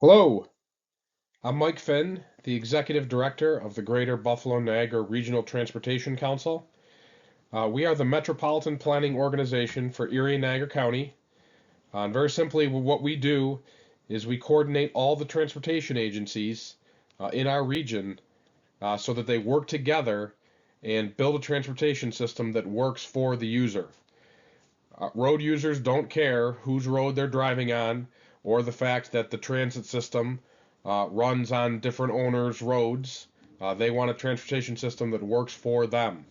Hello, I'm Mike Finn, the Executive Director of the Greater Buffalo Niagara Regional Transportation Council. We are the Metropolitan Planning Organization for Erie and Niagara County. And very simply, what we do is we coordinate all the transportation agencies in our region so that they work together and build a transportation system that works for the user. Road users don't care whose road they're driving on or the fact that the transit system runs on different owners' roads. They want a transportation system that works for them.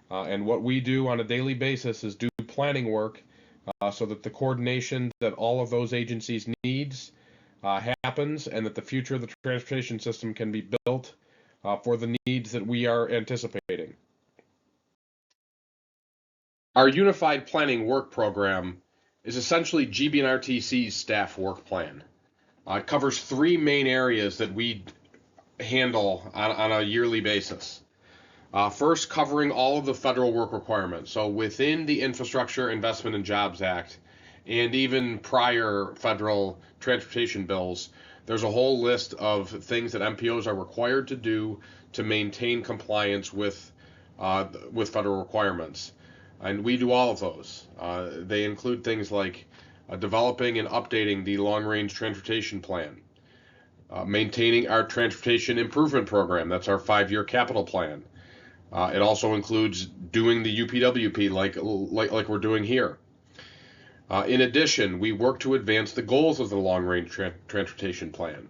And what we do on a daily basis is do planning work so that the coordination that all of those agencies needs happens and that the future of the transportation system can be built for the needs that we are anticipating. Our Unified Planning Work Program is essentially GBNRTC's staff work plan. It covers three main areas that we handle on a yearly basis. First, covering all of the federal work requirements. So within the Infrastructure Investment and Jobs Act and even prior federal transportation bills, there's a whole list of things that MPOs are required to do to maintain compliance with federal requirements. And we do all of those. They include things like developing and updating the long-range transportation plan, maintaining our transportation improvement program. That's our 5-year capital plan. It also includes doing the UPWP like we're doing here. In addition, we work to advance the goals of the long-range transportation plan.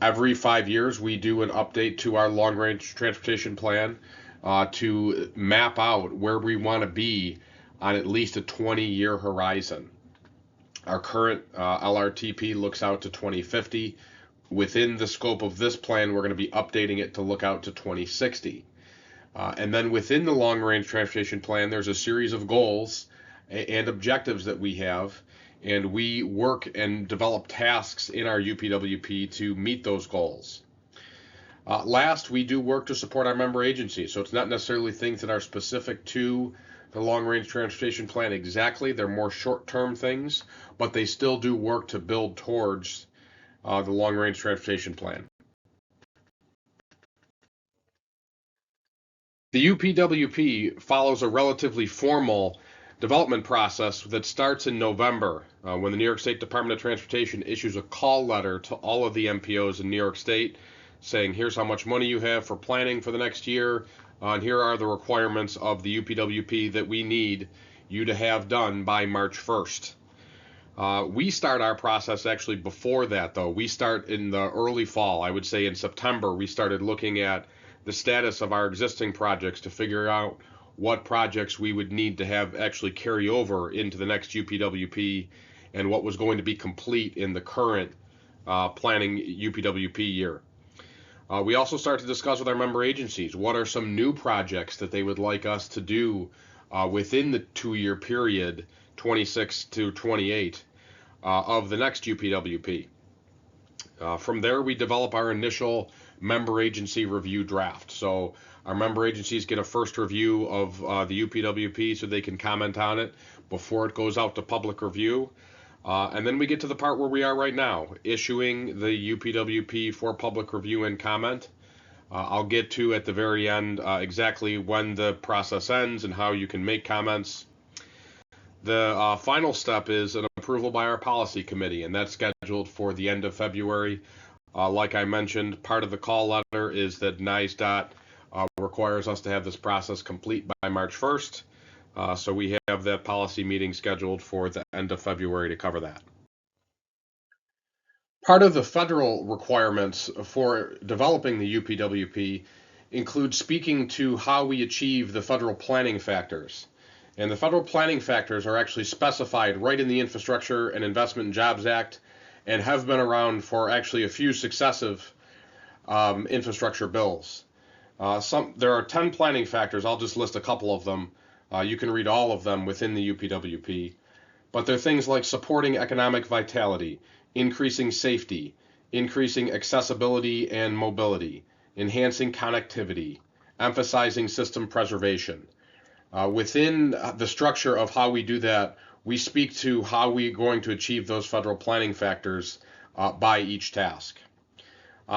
Every 5 years, we do an update to our long-range transportation plan to map out where we want to be on at least a 20-year horizon. Our current LRTP looks out to 2050. Within the scope of this plan, we're going to be updating it to look out to 2060. And then within the long-range transportation plan, there's a series of goals and objectives that we have, and we work and develop tasks in our UPWP to meet those goals. Last, we do work to support our member agencies, so it's not necessarily things that are specific to the long-range transportation plan exactly. They're more short-term things, but they still do work to build towards the long-range transportation plan. The UPWP follows a relatively formal development process that starts in November when the New York State Department of Transportation issues a call letter to all of the MPOs in New York State saying, here's how much money you have for planning for the next year, and here are the requirements of the UPWP that we need you to have done by March 1st. We start our process actually before that, though. We start in the early fall. I would say in September, we started looking at the status of our existing projects to figure out what projects we would need to have actually carry over into the next UPWP and what was going to be complete in the current planning UPWP year. We also start to discuss with our member agencies what are some new projects that they would like us to do within the 2-year period, 26 to 28, of the next UPWP. From there, we develop our initial member agency review draft. So our member agencies get a first review of the UPWP so they can comment on it before it goes out to public review. And then we get to the part where we are right now, issuing the UPWP for public review and comment. I'll get to at the very end exactly when the process ends and how you can make comments. The final step is an approval by our policy committee, and that's scheduled for the end of February. Like I mentioned, part of the call letter is that NISDOT requires us to have this process complete by March 1st. So we have that policy meeting scheduled for the end of February to cover that. Part of the federal requirements for developing the UPWP includes speaking to how we achieve the federal planning factors. And the federal planning factors are actually specified right in the Infrastructure and Investment and Jobs Act and have been around for actually a few successive infrastructure bills. There are 10 planning factors. I'll just list a couple of them. You can read all of them within the UPWP. But they're things like supporting economic vitality, increasing safety, increasing accessibility and mobility, enhancing connectivity, emphasizing system preservation. Within the structure of how we do that, we speak to how we're going to achieve those federal planning factors by each task.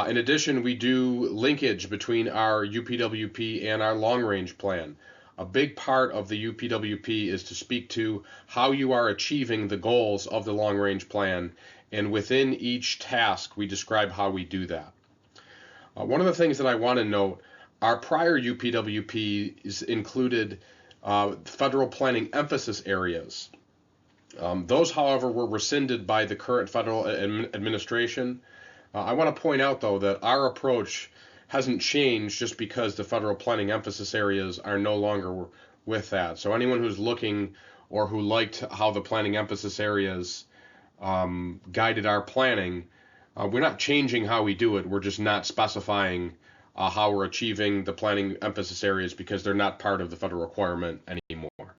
In addition, we do linkage between our UPWP and our long-range plan. A big part of the UPWP is to speak to how you are achieving the goals of the long-range plan, and within each task, we describe how we do that. One of the things that I want to note, our prior UPWPs included federal planning emphasis areas. Those, however, were rescinded by the current federal administration. I want to point out, though, that our approach hasn't changed just because the federal planning emphasis areas are no longer with that. So anyone who's looking or who liked how the planning emphasis areas guided our planning, we're not changing how we do it. We're just not specifying how we're achieving the planning emphasis areas because they're not part of the federal requirement anymore.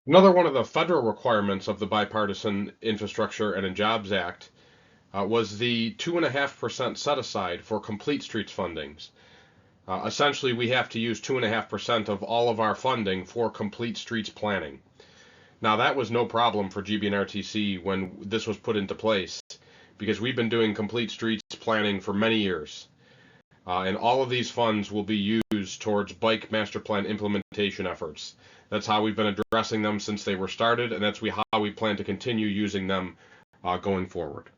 Another one of the federal requirements of the Bipartisan Infrastructure and Jobs Act was the 2.5% set aside for complete streets fundings. Essentially, we have to use 2.5% of all of our funding for complete streets planning. Now, that was no problem for GB&RTC when this was put into place, because we've been doing complete streets planning for many years. And all of these funds will be used towards bike master plan implementation efforts. That's how we've been addressing them since they were started, and that's how we plan to continue using them going forward.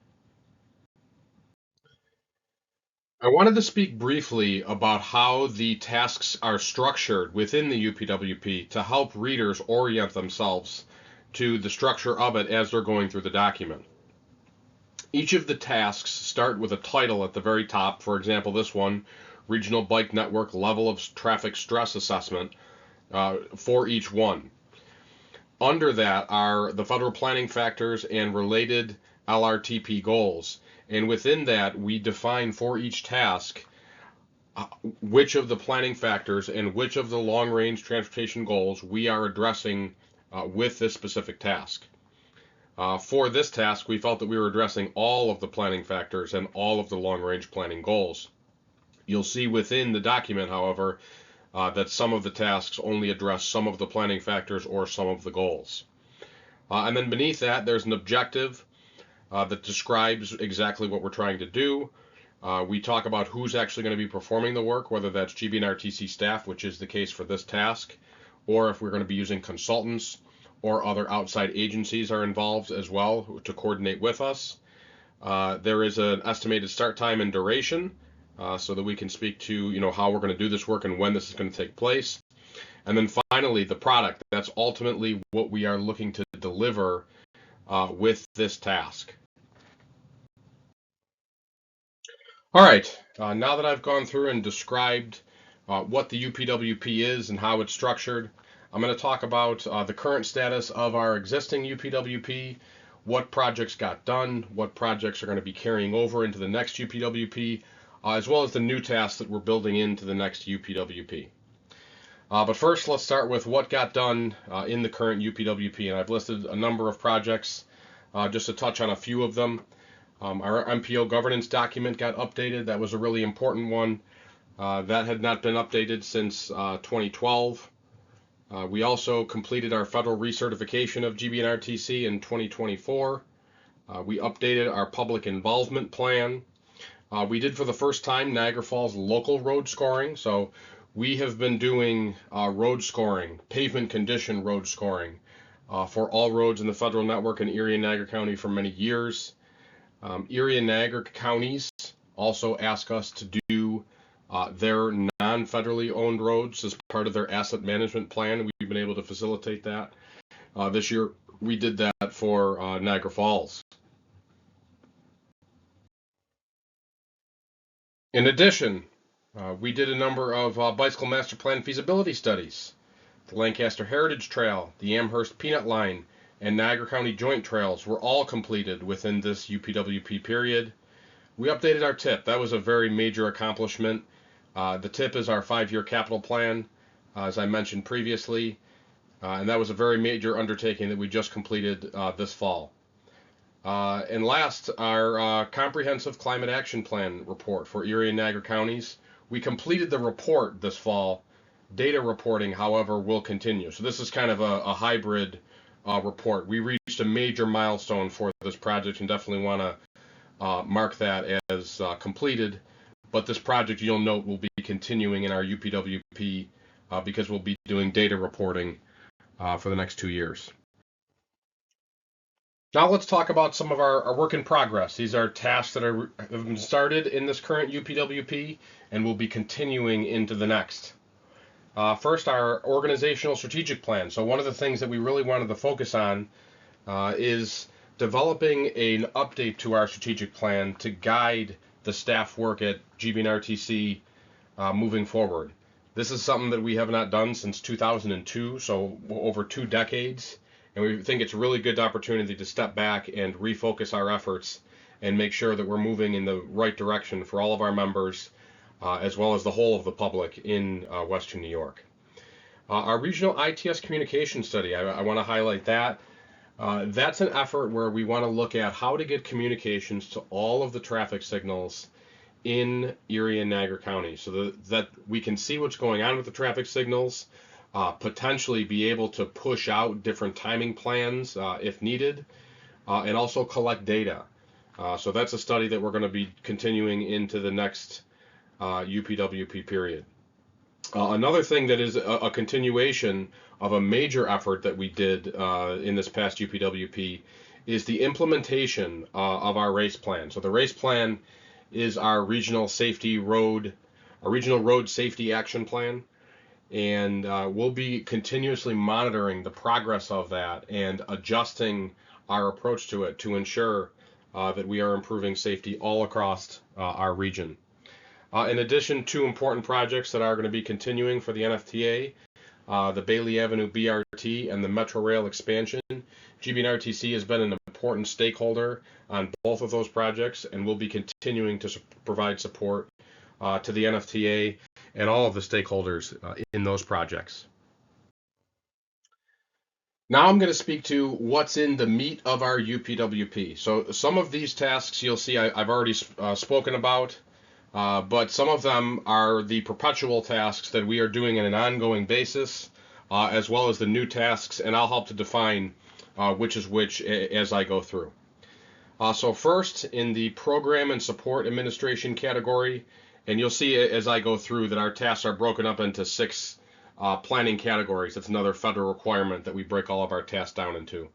I wanted to speak briefly about how the tasks are structured within the UPWP to help readers orient themselves to the structure of it as they're going through the document. Each of the tasks start with a title at the very top. For example, this one, Regional Bike Network Level of Traffic Stress Assessment, for each one. Under that are the federal planning factors and related LRTP goals. And within that, we define for each task which of the planning factors and which of the long-range transportation goals we are addressing with this specific task. For this task, we felt that we were addressing all of the planning factors and all of the long-range planning goals. You'll see within the document, however, that some of the tasks only address some of the planning factors or some of the goals. And then beneath that, there's an objective that describes exactly what we're trying to do. We talk about who's actually going to be performing the work, whether that's GB&RTC staff, which is the case for this task, or if we're going to be using consultants or other outside agencies are involved as well to coordinate with us. There is an estimated start time and duration so that we can speak to how we're going to do this work and when this is going to take place. And then finally, the product. That's ultimately what we are looking to deliver with this task. All right, now that I've gone through and described what the UPWP is and how it's structured, I'm going to talk about the current status of our existing UPWP, what projects got done, what projects are going to be carrying over into the next UPWP, as well as the new tasks that we're building into the next UPWP. But first, let's start with what got done in the current UPWP, and I've listed a number of projects just to touch on a few of them. Our MPO governance document got updated. That was a really important one. That had not been updated since 2012. We also completed our federal recertification of GB&RTC in 2024. We updated our public involvement plan. We did for the first time Niagara Falls local road scoring. So we have been doing road scoring, pavement condition road scoring for all roads in the federal network in Erie and Niagara County for many years. Erie and Niagara counties also ask us to do their non-federally owned roads as part of their asset management plan. We've been able to facilitate that. This year we did that for Niagara Falls. In addition, we did a number of bicycle master plan feasibility studies. The Lancaster Heritage Trail, the Amherst Peanut Line, and Niagara County Joint Trails were all completed within this UPWP period. We updated our TIP. That was a very major accomplishment. The TIP is our 5-year capital plan, as I mentioned previously, and that was a very major undertaking that we just completed this fall. And last, our comprehensive climate action plan report for Erie and Niagara counties. We completed the report this fall. Data reporting, however, will continue. So this is kind of a hybrid report. We reached a major milestone for this project and definitely want to mark that as completed. But this project, you'll note, will be continuing in our UPWP because we'll be doing data reporting for the next 2 years. Now let's talk about some of our work in progress. These are tasks that have been started in this current UPWP and will be continuing into the next. First, our organizational strategic plan. So one of the things that we really wanted to focus on is developing an update to our strategic plan to guide the staff work at GB&RTC moving forward. This is something that we have not done since 2002, so over 2 decades, and we think it's a really good opportunity to step back and refocus our efforts and make sure that we're moving in the right direction for all of our members, as well as the whole of the public in Western New York. Our regional ITS communication study, I want to highlight that. That's an effort where we want to look at how to get communications to all of the traffic signals in Erie and Niagara County so that we can see what's going on with the traffic signals, potentially be able to push out different timing plans if needed, and also collect data. So that's a study that we're going to be continuing into the next UPWP period. Another thing that is a continuation of a major effort that we did in this past UPWP is the implementation of our race plan. So the race plan is our regional road safety action plan, and we'll be continuously monitoring the progress of that and adjusting our approach to it to ensure that we are improving safety all across our region. In addition, 2 important projects that are going to be continuing for the NFTA, the Bailey Avenue BRT and the Metro Rail expansion. GB&RTC has been an important stakeholder on both of those projects and will be continuing to provide support to the NFTA and all of the stakeholders in those projects. Now I'm going to speak to what's in the meat of our UPWP. So some of these tasks you'll see I've already spoken about. But some of them are the perpetual tasks that we are doing on an ongoing basis, as well as the new tasks, and I'll help to define which is which as I go through. So first, in the Program and Support Administration category, and you'll see as I go through that our tasks are broken up into 6 planning categories. That's another federal requirement that we break all of our tasks down into.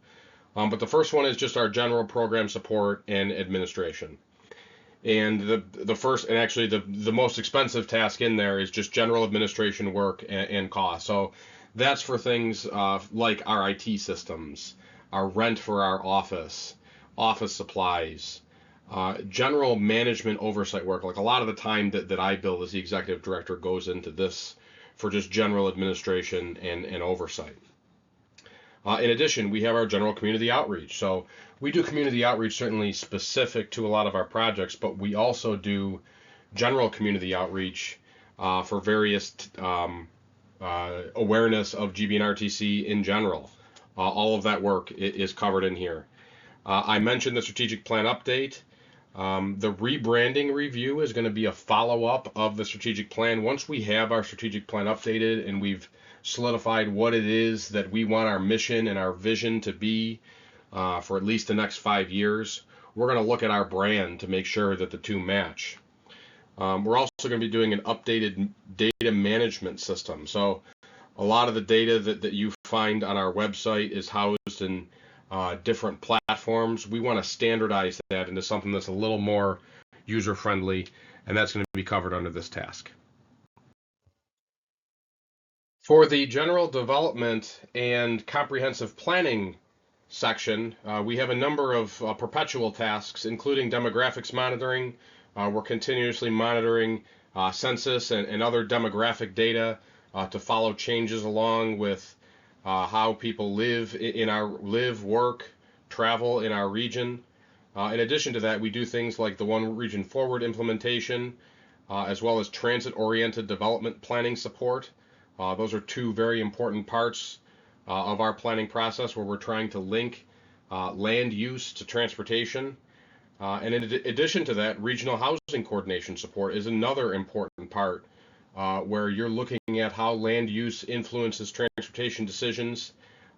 But the first one is just our general program support and administration. And the first, and actually the most expensive task in there is just general administration work and cost. So that's for things like our IT systems, our rent for our office supplies, general management oversight work. Like a lot of the time that I bill as the executive director goes into this for just general administration and oversight. In addition, we have our general community outreach. So we do community outreach certainly specific to a lot of our projects, but we also do general community outreach for various awareness of GB&RTC in general. All of that work is covered in here. I mentioned the strategic plan update. The rebranding review is going to be a follow-up of the strategic plan. Once we have our strategic plan updated and we've solidified what it is that we want our mission and our vision to be for at least the next 5 years, we're going to look at our brand to make sure that the two match. We're also going to be doing an updated data management system. So a lot of the data that you find on our website is housed in different platforms. We want to standardize that into something that's a little more user-friendly, and that's going to be covered under this task. For the general development and comprehensive planning section, we have a number of perpetual tasks, including demographics monitoring. We're continuously monitoring census and other demographic data to follow changes along with how people live, work, travel in our region. In addition to that, we do things like the One Region Forward implementation, as well as transit-oriented development planning support. Those are 2 very important parts of our planning process where we're trying to link land use to transportation. And in addition to that, regional housing coordination support is another important part where you're looking at how land use influences transportation decisions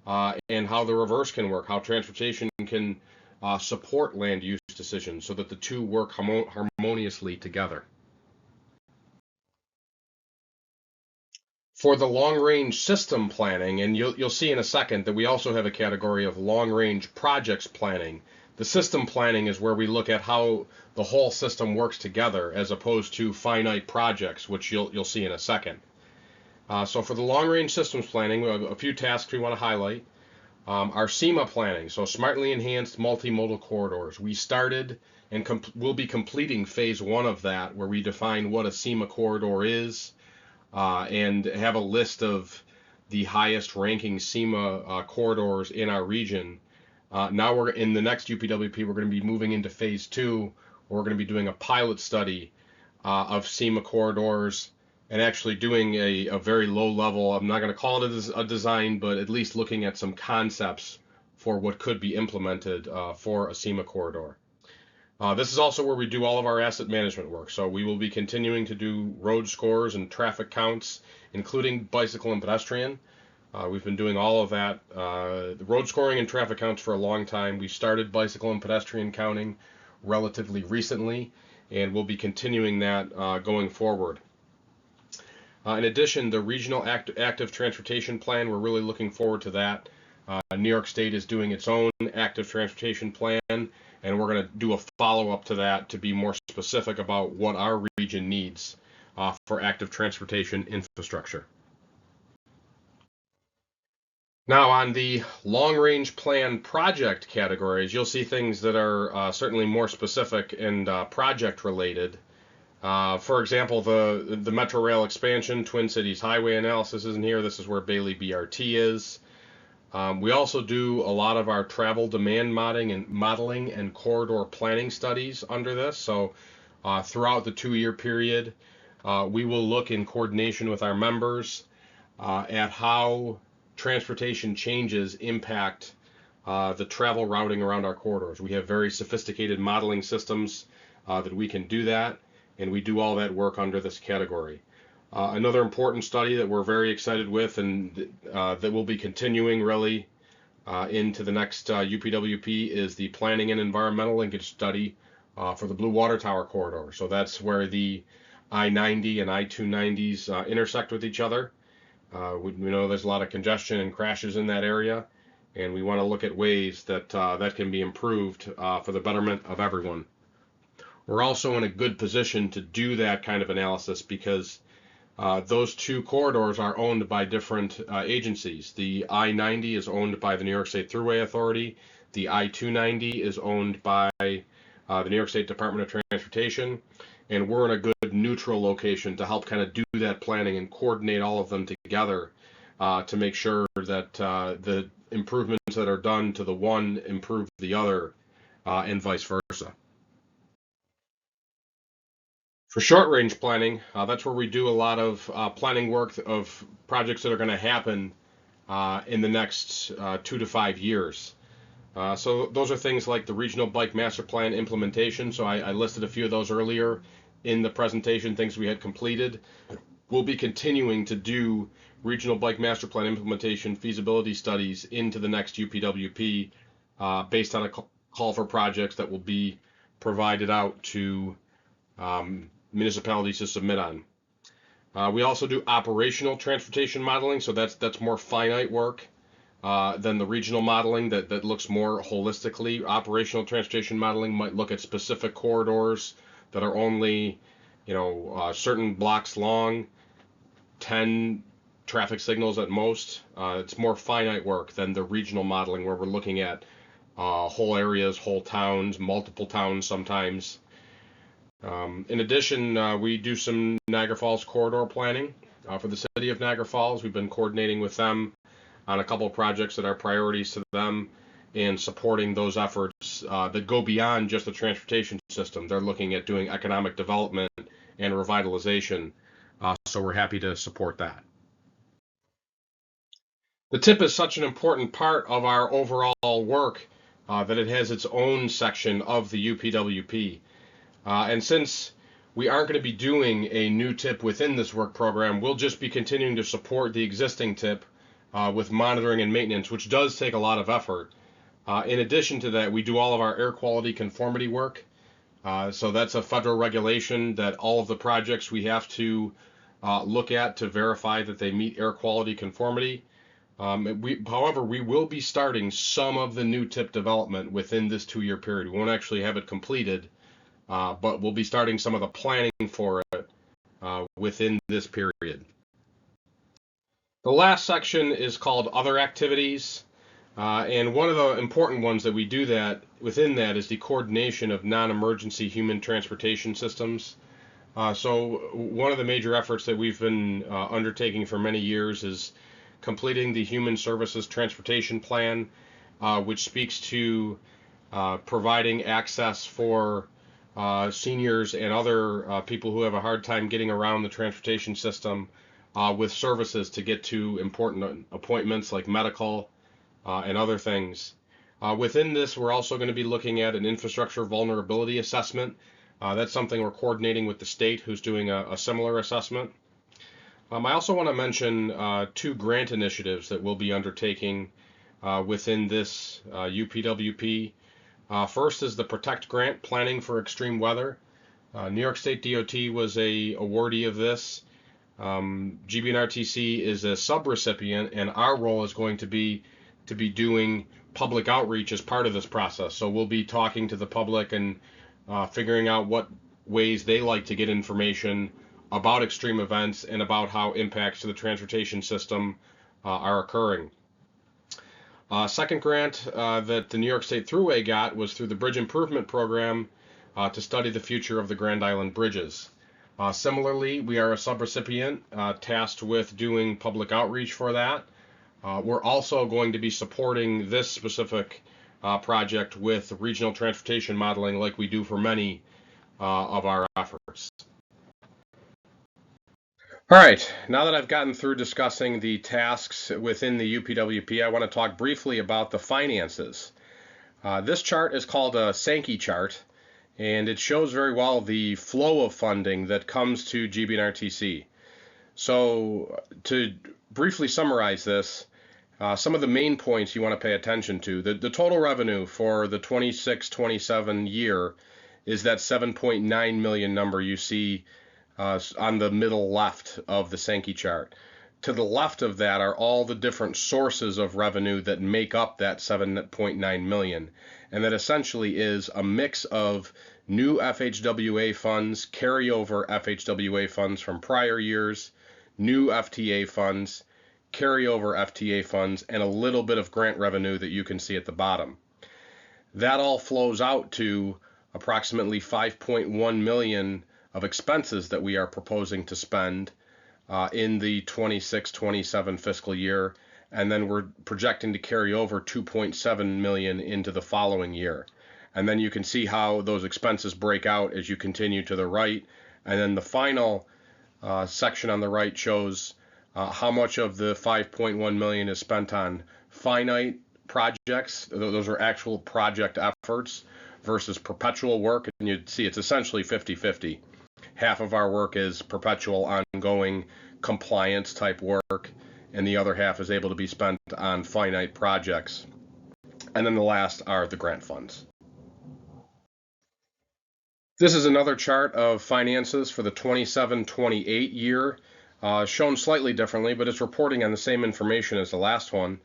and how the reverse can work, how transportation can support land use decisions so that the two work harmoniously together. For the long-range system planning, and you'll see in a second that we also have a category of long-range projects planning. The system planning is where we look at how the whole system works together as opposed to finite projects, which you'll see in a second. So for the long-range systems planning, we have a few tasks we want to highlight. Our SEMA planning, so smartly enhanced multimodal corridors. We started and we'll be completing phase 1 of that, where we define what a SEMA corridor is, and have a list of the highest ranking SEMA corridors in our region. Now we're in the next UPWP, we're going to be moving into phase 2. We're going to be doing a pilot study of SEMA corridors and actually doing a very low level, I'm not going to call it a design, but at least looking at some concepts for what could be implemented for a SEMA corridor. This is also where we do all of our asset management work. So we will be continuing to do road scores and traffic counts, including bicycle and pedestrian. We've been doing all of that, the road scoring and traffic counts for a long time. We started bicycle and pedestrian counting relatively recently, and we'll be continuing that going forward. In addition, the regional active transportation plan, we're really looking forward to that. New York State is doing its own active transportation plan, and we're going to do a follow-up to that to be more specific about what our region needs for active transportation infrastructure. Now, on the long-range plan project categories, you'll see things that are certainly more specific and project-related. For example, the Metro Rail expansion, Twin Cities Highway analysis isn't here. This is where Bailey BRT is. We also do a lot of our travel demand modeling and corridor planning studies under this. So throughout the 2-year period, we will look in coordination with our members at how transportation changes impact the travel routing around our corridors. We have very sophisticated modeling systems that we can do that, and we do all that work under this category. Another important study that we're very excited with, and that will be continuing really into the next UPWP, is the planning and environmental linkage study for the Blue Water Tower corridor. So that's where the I-90 and I-290s intersect with each other. We know there's a lot of congestion and crashes in that area, and we want to look at ways that that can be improved for the betterment of everyone. We're also in a good position to do that kind of analysis because those two corridors are owned by different agencies. The I-90 is owned by the New York State Thruway Authority. The I-290 is owned by the New York State Department of Transportation. And we're in a good neutral location to help kind of do that planning and coordinate all of them together to make sure that the improvements that are done to the one improve the other and vice versa. For short-range planning, that's where we do a lot of planning work of projects that are going to happen in the next 2 to 5 years. So those are things like the Regional Bike Master Plan implementation. So I listed a few of those earlier in the presentation, things we had completed. We'll be continuing to do Regional Bike Master Plan implementation feasibility studies into the next UPWP based on a call for projects that will be provided out to municipalities to submit on. We also do operational transportation modeling, so that's more finite work than the regional modeling that looks more holistically. Operational transportation modeling might look at specific corridors that are only, certain blocks long, 10 traffic signals at most. It's more finite work than the regional modeling where we're looking at whole areas, whole towns, multiple towns sometimes. In addition, we do some Niagara Falls corridor planning for the city of Niagara Falls. We've been coordinating with them on a couple of projects that are priorities to them and supporting those efforts that go beyond just the transportation system. They're looking at doing economic development and revitalization, so we're happy to support that. The TIP is such an important part of our overall work that it has its own section of the UPWP. And since we aren't going to be doing a new TIP within this work program, we'll just be continuing to support the existing TIP with monitoring and maintenance, which does take a lot of effort. In addition to that, we do all of our air quality conformity work. So that's a federal regulation that all of the projects we have to look at to verify that they meet air quality conformity. However, we will be starting some of the new tip development within this 2-year period. We won't actually have it completed, but we'll be starting some of the planning for it within this period. The last section is called Other Activities. And one of the important ones that we do within that is the coordination of non-emergency human transportation systems. So one of the major efforts that we've been undertaking for many years is completing the Human Services Transportation Plan, which speaks to providing access for seniors and other people who have a hard time getting around the transportation system with services to get to important appointments like medical and other things. Within this, we're also going to be looking at an infrastructure vulnerability assessment. That's something we're coordinating with the state, who's doing a similar assessment. I also want to mention 2 grant initiatives that we'll be undertaking within this UPWP. First is the Protect Grant, Planning for Extreme Weather. New York State DOT was a awardee of this. GBNRTC is a subrecipient, and our role is going to be doing public outreach as part of this process. So we'll be talking to the public and figuring out what ways they like to get information about extreme events and about how impacts to the transportation system are occurring. Second grant that the New York State Thruway got was through the Bridge Improvement Program to study the future of the Grand Island bridges. Similarly, we are a subrecipient tasked with doing public outreach for that. We're also going to be supporting this specific project with regional transportation modeling like we do for many of our efforts. All right, now that I've gotten through discussing the tasks within the UPWP, I want to talk briefly about the finances. This chart is called a Sankey chart, and it shows very well the flow of funding that comes to GBNRTC. So to briefly summarize this, some of the main points you want to pay attention to. The total revenue for the 26-27 year is that 7.9 million number you see on the middle left of the Sankey chart. To the left of that are all the different sources of revenue that make up that 7.9 million. And that essentially is a mix of new FHWA funds, carryover FHWA funds from prior years, new FTA funds, carryover FTA funds, and a little bit of grant revenue that you can see at the bottom. That all flows out to approximately 5.1 million of expenses that we are proposing to spend in the 26-27 fiscal year, and then we're projecting to carry over 2.7 million into the following year. And then you can see how those expenses break out as you continue to the right, and then the final section on the right shows how much of the 5.1 million is spent on finite projects. Those are actual project efforts versus perpetual work, and you'd see it's essentially 50-50. Half of our work is perpetual, ongoing compliance type work, and the other half is able to be spent on finite projects. And then the last are the grant funds. This is another chart of finances for the 27-28 year, shown slightly differently, but it's reporting on the same information as the last one.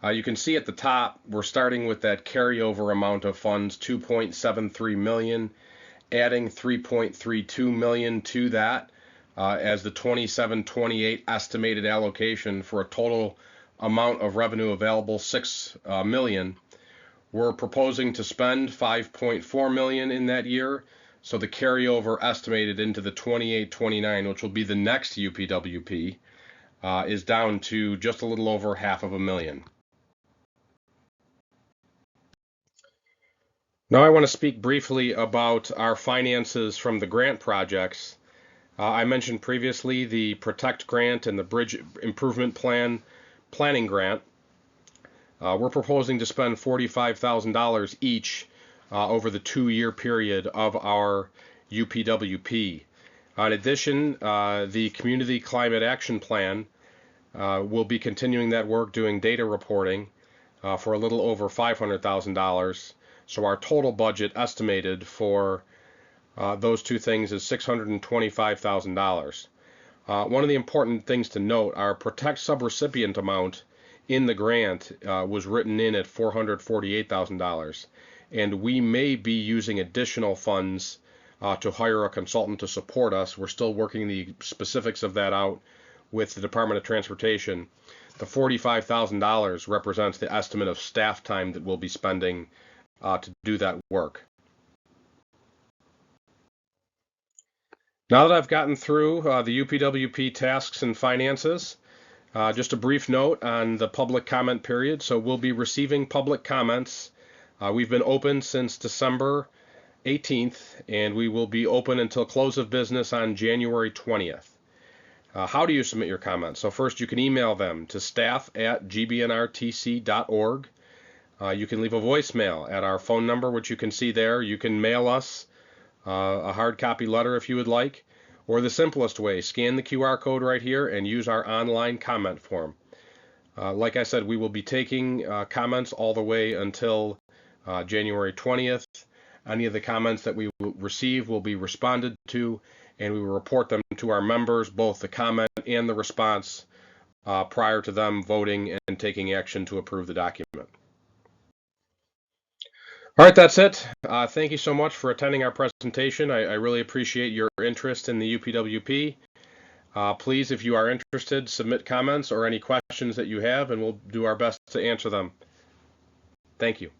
You can see at the top, we're starting with that carryover amount of funds, 2.73 million, adding 3.32 million to that as the 27-28 estimated allocation for a total amount of revenue available, 6 million. We're proposing to spend 5.4 million in that year, so the carryover estimated into the 28-29, which will be the next UPWP, is down to just a little over $500,000. Now I want to speak briefly about our finances from the grant projects. I mentioned previously the Protect Grant and the Bridge Improvement Plan Planning Grant. We're proposing to spend $45,000 each over the 2-year period of our UPWP. In addition, the Community Climate Action Plan We'll be continuing that work doing data reporting for a little over $500,000. So our total budget estimated for those two things is $625,000. One of the important things to note, our Protect subrecipient amount in the grant was written in at $448,000, and we may be using additional funds to hire a consultant to support us. We're still working the specifics of that out with the Department of Transportation. The $45,000 represents the estimate of staff time that we'll be spending to do that work. Now that I've gotten through the UPWP tasks and finances, just a brief note on the public comment period. So we'll be receiving public comments. We've been open since December 18th, and we will be open until close of business on January 20th. How do you submit your comments? So first, you can email them to staff@gbnrtc.org. You can leave a voicemail at our phone number, which you can see there. You can mail us a hard copy letter if you would like, or the simplest way, scan the QR code right here and use our online comment form. Like I said, we will be taking comments all the way until January 20th. Any of the comments that we will receive will be responded to, and we will report them to our members, both the comment and the response, prior to them voting and taking action to approve the document. All right, that's it. Thank you so much for attending our presentation. I really appreciate your interest in the UPWP. Please, if you are interested, submit comments or any questions that you have, and we'll do our best to answer them. Thank you.